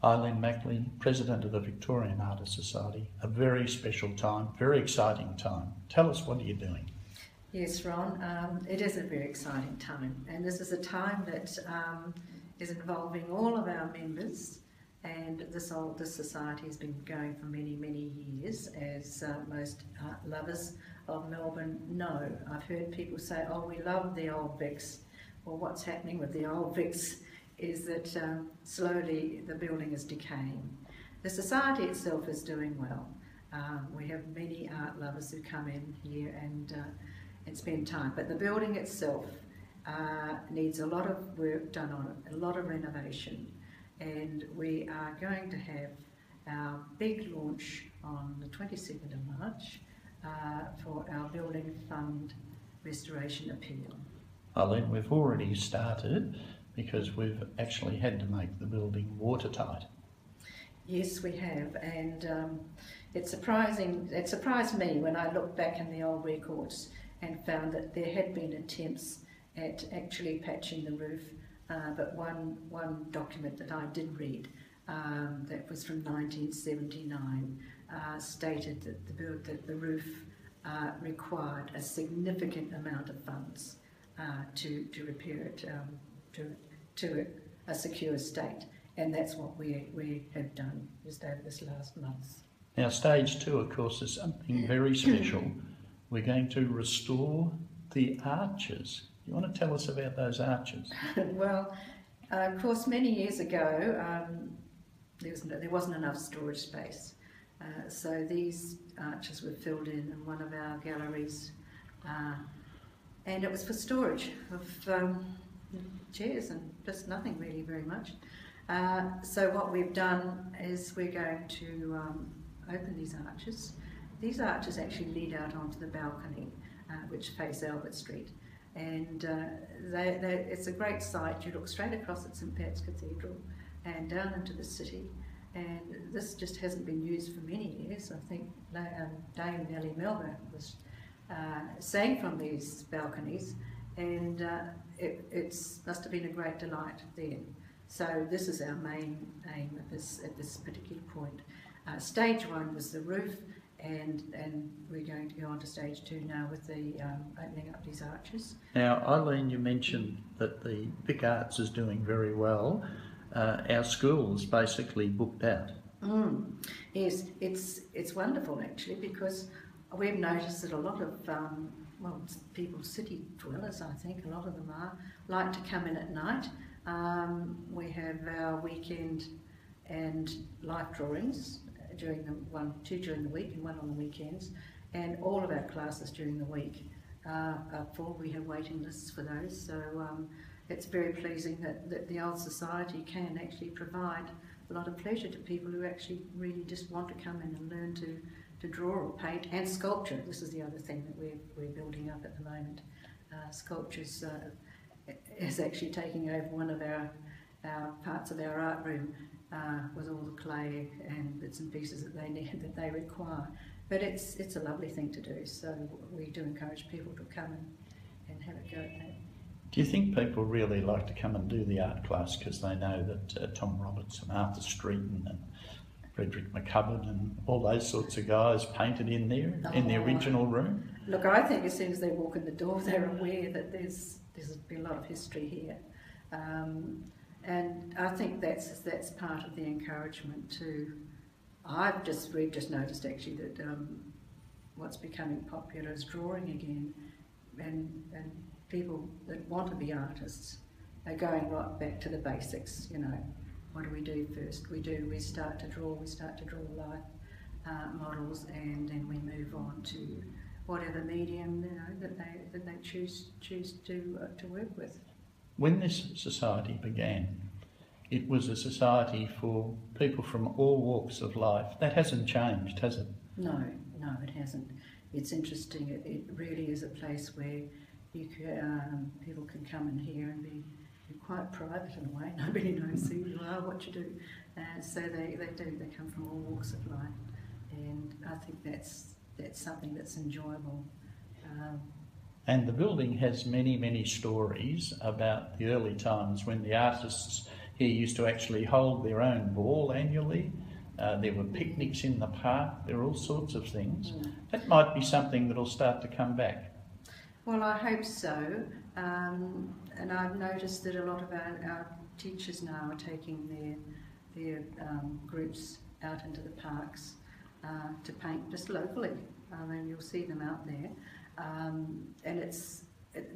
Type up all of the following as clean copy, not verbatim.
Eileen Mackley, President of the Victorian Artists Society. A very special time, very exciting time. Tell us, what are you doing? Yes, Ron, it is a very exciting time, and this is a time that is involving all of our members, and this society has been going for many, many years, as most art lovers of Melbourne know. I've heard people say, oh, we love the old Vics. Well, what's happening with the old Vics is that slowly the building is decaying. The society itself is doing well. We have many art lovers who come in here and spend time, but the building itself needs a lot of work done on it, a lot of renovation, and we are going to have our big launch on the 22nd of March for our Building Fund Restoration Appeal. Eileen, we've already started because we've actually had to make the building watertight. Yes, we have, and it surprised me when I looked back in the old records and found that there had been attempts at actually patching the roof, but one document that I did read, that was from 1979, stated that the roof required a significant amount of funds to repair it to a secure state, and that's what we have done just over this last month. Now, stage 2, of course, is something very special. We're going to restore the arches. You want to tell us about those arches? Well, of course, many years ago, there wasn't enough storage space. So these arches were filled in one of our galleries, and it was for storage of chairs and just nothing really very much. So what we've done is we're going to open these arches. These arches actually lead out onto the balcony, which face Albert Street, and it's a great sight. You look straight across at St Pat's Cathedral and down into the city, and this just hasn't been used for many years. I think Dame Nellie Melba was sang from these balconies, and it must have been a great delight then. So this is our main aim at this particular point. Stage 1 was the roof, and we're going to go on to stage 2 now with the opening up these arches. Now, Eileen, you mentioned that the Vic Arts is doing very well. Our school is basically booked out. Yes, it's wonderful actually, because we've noticed that a lot of people, city dwellers, I think a lot of them like to come in at night. We have our weekend and life drawings two during the week and one on the weekends, and all of our classes during the week are full. We have waiting lists for those, so it's very pleasing that the old society can actually provide a lot of pleasure to people who actually really just want to come in and learn to draw or paint and sculpture. This is the other thing that we're building up at the moment. Sculptures is actually taking over one of our parts of our art room with all the clay and bits and pieces that they require. But it's a lovely thing to do, so we do encourage people to come and have a go at that. Do you think people really like to come and do the art class because they know that Tom Robertson, Arthur Streeton and Frederick McCubbin and all those sorts of guys painted in there, in the original room? Look, I think as soon as they walk in the door, they're aware that there's been a lot of history here. And I think that's part of the encouragement too. We've just noticed actually that what's becoming popular is drawing again, and people that want to be artists are going right back to the basics. You know, what do we do first? We start to draw life models, and then we move on to whatever medium that they choose to work with. When this society began, it was a society for people from all walks of life. That hasn't changed, has it? No, it hasn't. It's interesting. It really is a place where people can come in here and be quite private in a way. Nobody knows who you are, what you do. So they come from all walks of life, and I think that's something that's enjoyable. And the building has many, many stories about the early times when the artists here used to actually hold their own ball annually. There were picnics in the park. There are all sorts of things. That might be something that'll start to come back. Well, I hope so. And I've noticed that a lot of our teachers now are taking their groups out into the parks to paint just locally. I mean, you'll see them out there. And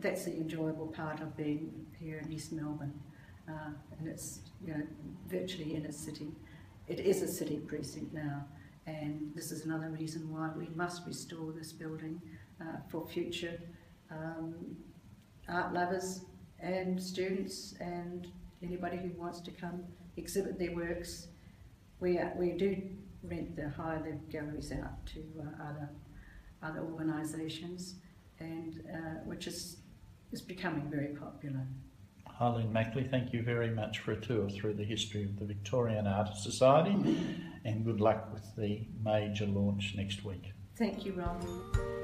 that's the enjoyable part of being here in East Melbourne. And it's, you know, virtually in a city. It is a city precinct now, and this is another reason why we must restore this building for future art lovers and students and anybody who wants to come exhibit their works. We do hire the galleries out to other organisations, and which is becoming very popular. Eileen Mackley, thank you very much for a tour through the history of the Victorian Artists Society, and good luck with the major launch next week. Thank you, Ron.